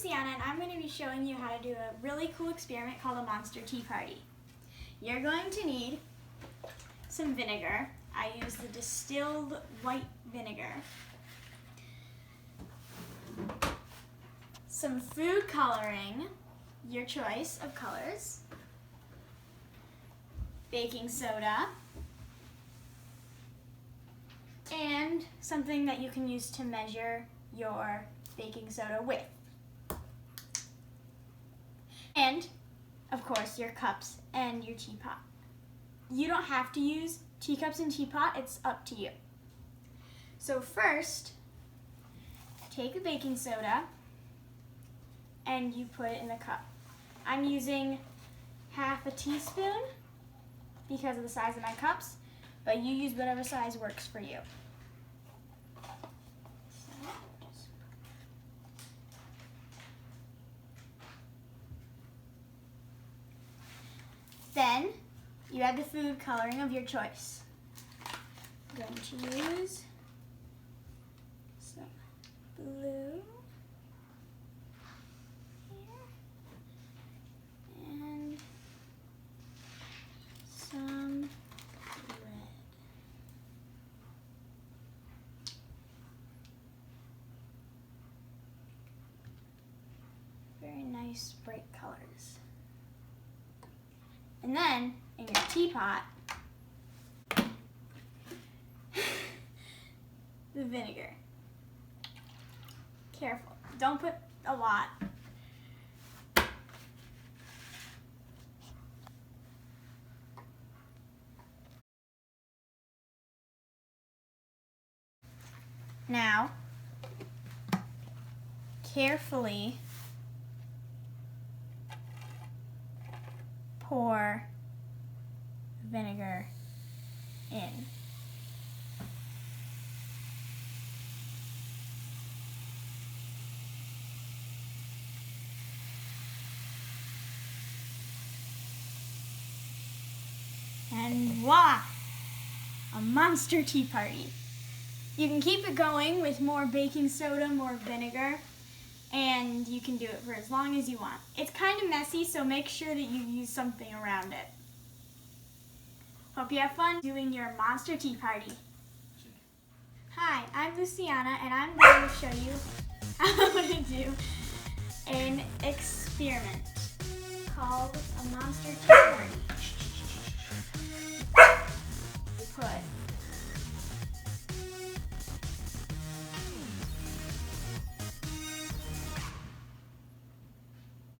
Luciana, and I'm going to be showing you how to do a really cool experiment called a monster tea party. You're going to need some vinegar. I use the distilled white vinegar. Some food coloring, your choice of colors. Baking soda. And something that you can use to measure your baking soda with. And, of course, your cups and your teapot. You don't have to use teacups and teapot, it's up to you. So first, take the baking soda and you put it in the cup. I'm using half a teaspoon because of the size of my cups, but you use whatever size works for you. Then you add the food coloring of your choice. I'm going to use some blue here and some red. Very nice bright colors. And then, in your teapot, the vinegar. Careful, don't put a lot. Now, carefully pour vinegar in. And voila! A monster tea party. You can keep it going with more baking soda, more vinegar, and you can do it for as long as you want. It's kind of messy, so make sure that you use something around it. Hope you have fun doing your monster tea party. Hi, I'm Luciana, and I'm going to show you how to do an experiment called a monster tea party. You put